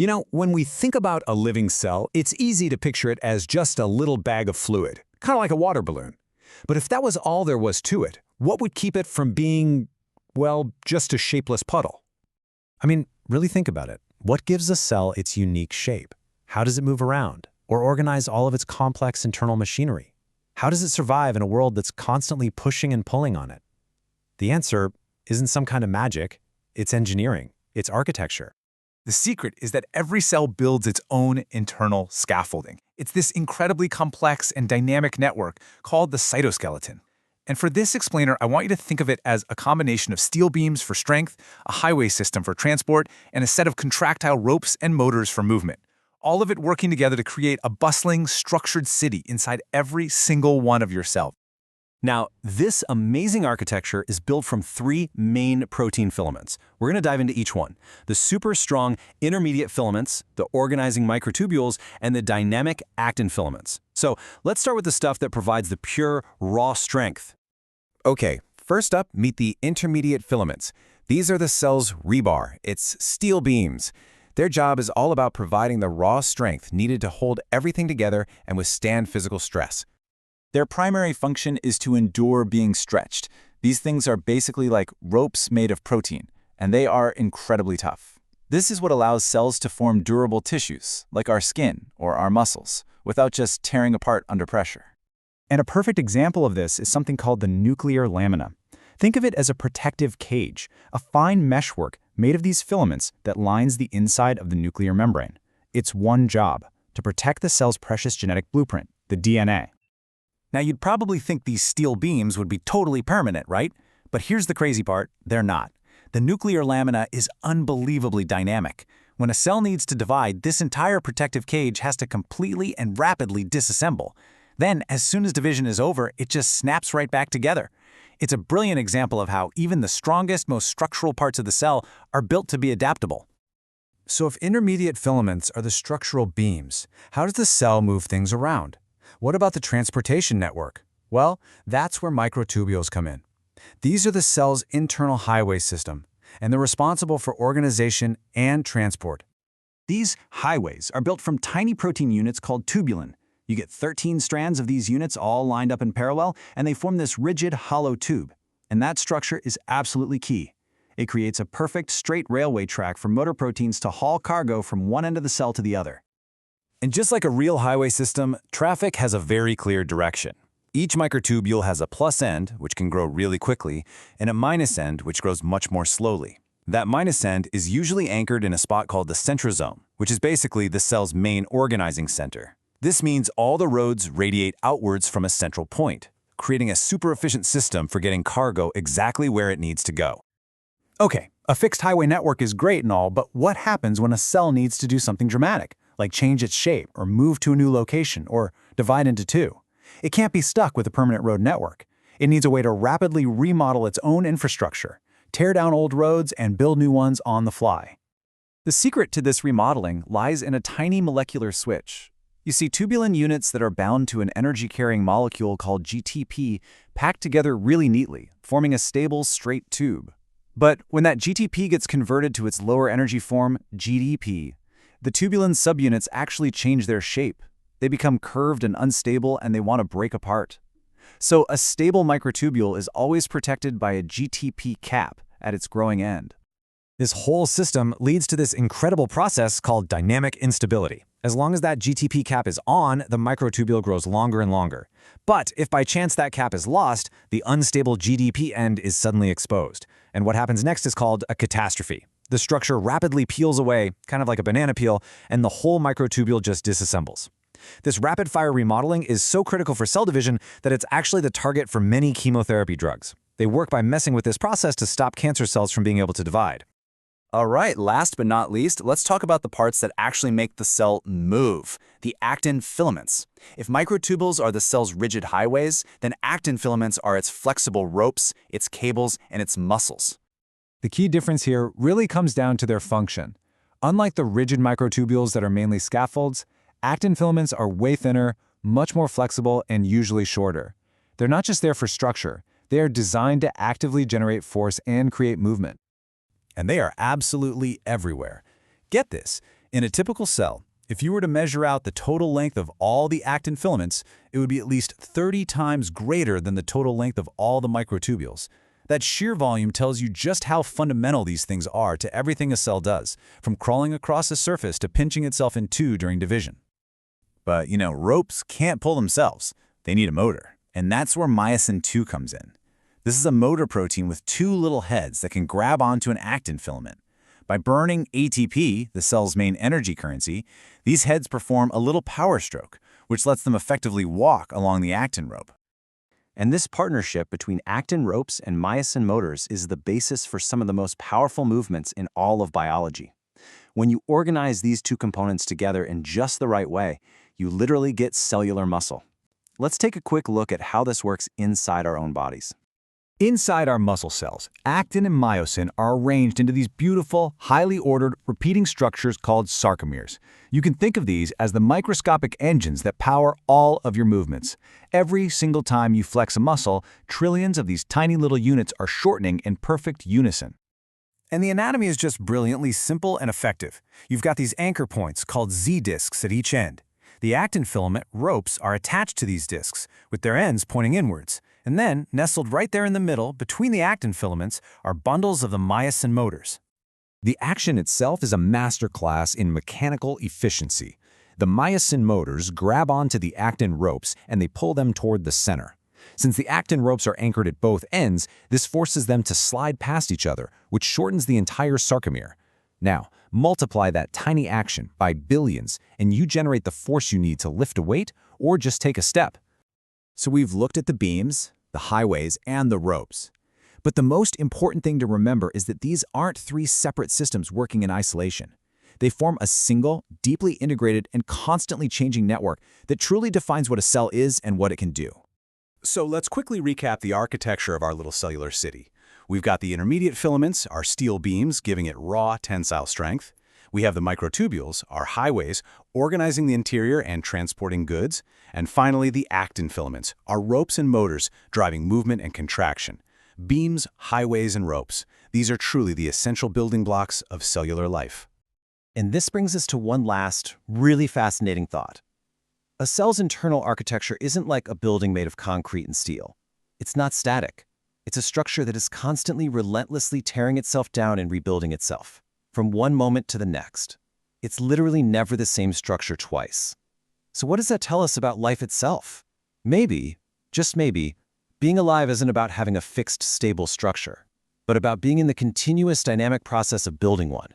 You know, when we think about a living cell, it's easy to picture it as just a little bag of fluid, kind of like a water balloon. But if that was all there was to it, what would keep it from being, well, just a shapeless puddle? I mean, really think about it. What gives a cell its unique shape? How does it move around or organize all of its complex internal machinery? How does it survive in a world that's constantly pushing and pulling on it? The answer isn't some kind of magic. It's engineering. It's architecture. The secret is that every cell builds its own internal scaffolding. It's this incredibly complex and dynamic network called the cytoskeleton. And for this explainer, I want you to think of it as a combination of steel beams for strength, a highway system for transport, and a set of contractile ropes and motors for movement. All of it working together to create a bustling, structured city inside every single one of your cells. Now, this amazing architecture is built from three main protein filaments. We're going to dive into each one: the super strong intermediate filaments, the organizing microtubules, and the dynamic actin filaments. So let's start with the stuff that provides the pure, raw strength. Okay, first up, meet the intermediate filaments. These are the cell's rebar. It's steel beams. Their job is all about providing the raw strength needed to hold everything together and withstand physical stress. Their primary function is to endure being stretched. These things are basically like ropes made of protein, and they are incredibly tough. This is what allows cells to form durable tissues, like our skin or our muscles, without just tearing apart under pressure. And a perfect example of this is something called the nuclear lamina. Think of it as a protective cage, a fine meshwork made of these filaments that lines the inside of the nuclear membrane. Its one job: to protect the cell's precious genetic blueprint, the DNA. Now, you'd probably think these steel beams would be totally permanent, right? But here's the crazy part: they're not. The nuclear lamina is unbelievably dynamic. When a cell needs to divide, this entire protective cage has to completely and rapidly disassemble. Then, as soon as division is over, it just snaps right back together. It's a brilliant example of how even the strongest, most structural parts of the cell are built to be adaptable. So if intermediate filaments are the structural beams, how does the cell move things around? What about the transportation network? Well, that's where microtubules come in. These are the cell's internal highway system, and they're responsible for organization and transport. These highways are built from tiny protein units called tubulin. You get 13 strands of these units all lined up in parallel, and they form this rigid, hollow tube. And that structure is absolutely key. It creates a perfect straight railway track for motor proteins to haul cargo from one end of the cell to the other. And just like a real highway system, traffic has a very clear direction. Each microtubule has a plus end, which can grow really quickly, and a minus end, which grows much more slowly. That minus end is usually anchored in a spot called the centrosome, which is basically the cell's main organizing center. This means all the roads radiate outwards from a central point, creating a super efficient system for getting cargo exactly where it needs to go. Okay, a fixed highway network is great and all, but what happens when a cell needs to do something dramatic, like change its shape or move to a new location or divide into two? It can't be stuck with a permanent road network. It needs a way to rapidly remodel its own infrastructure, tear down old roads and build new ones on the fly. The secret to this remodeling lies in a tiny molecular switch. You see tubulin units that are bound to an energy-carrying molecule called GTP packed together really neatly, forming a stable, straight tube. But when that GTP gets converted to its lower energy form, GDP, the tubulin subunits actually change their shape. They become curved and unstable, and they want to break apart. So a stable microtubule is always protected by a GTP cap at its growing end. This whole system leads to this incredible process called dynamic instability. As long as that GTP cap is on, the microtubule grows longer and longer. But if by chance that cap is lost, the unstable GDP end is suddenly exposed. And what happens next is called a catastrophe. The structure rapidly peels away, kind of like a banana peel, and the whole microtubule just disassembles. This rapid-fire remodeling is so critical for cell division that it's actually the target for many chemotherapy drugs. They work by messing with this process to stop cancer cells from being able to divide. All right, last but not least, let's talk about the parts that actually make the cell move, the actin filaments. If microtubules are the cell's rigid highways, then actin filaments are its flexible ropes, its cables, and its muscles. The key difference here really comes down to their function. Unlike the rigid microtubules that are mainly scaffolds, actin filaments are way thinner, much more flexible, and usually shorter. They're not just there for structure, they are designed to actively generate force and create movement. And they are absolutely everywhere. Get this, In a typical cell, if you were to measure out the total length of all the actin filaments, it would be at least 30 times greater than the total length of all the microtubules. That sheer volume tells you just how fundamental these things are to everything a cell does, from crawling across a surface to pinching itself in two during division. But, ropes can't pull themselves. They need a motor. And that's where myosin 2 comes in. This is a motor protein with two little heads that can grab onto an actin filament. By burning ATP, the cell's main energy currency, these heads perform a little power stroke, which lets them effectively walk along the actin rope. And this partnership between actin ropes and myosin motors is the basis for some of the most powerful movements in all of biology. When you organize these two components together in just the right way, you literally get cellular muscle. Let's take a quick look at how this works inside our own bodies. Inside our muscle cells, actin and myosin are arranged into these beautiful, highly ordered, repeating structures called sarcomeres. You can think of these as the microscopic engines that power all of your movements. Every single time you flex a muscle, trillions of these tiny little units are shortening in perfect unison. And the anatomy is just brilliantly simple and effective. You've got these anchor points called Z-discs at each end. The actin filament ropes are attached to these discs, with their ends pointing inwards. And then, nestled right there in the middle, between the actin filaments, are bundles of the myosin motors. The action itself is a masterclass in mechanical efficiency. The myosin motors grab onto the actin ropes and they pull them toward the center. Since the actin ropes are anchored at both ends, this forces them to slide past each other, which shortens the entire sarcomere. Now, multiply that tiny action by billions, and you generate the force you need to lift a weight or just take a step. So we've looked at the beams, the highways, and the ropes. But the most important thing to remember is that these aren't three separate systems working in isolation. They form a single, deeply integrated, and constantly changing network that truly defines what a cell is and what it can do. So let's quickly recap the architecture of our little cellular city. We've got the intermediate filaments, our steel beams, giving it raw tensile strength. We have the microtubules, our highways, organizing the interior and transporting goods. And finally, the actin filaments, our ropes and motors, driving movement and contraction. Beams, highways, and ropes. These are truly the essential building blocks of cellular life. And this brings us to one last, really fascinating thought. A cell's internal architecture isn't like a building made of concrete and steel. It's not static. It's a structure that is constantly relentlessly tearing itself down and rebuilding itself, from one moment to the next. It's literally never the same structure twice. So what does that tell us about life itself? Maybe, just maybe, being alive isn't about having a fixed, stable structure, but about being in the continuous dynamic process of building one.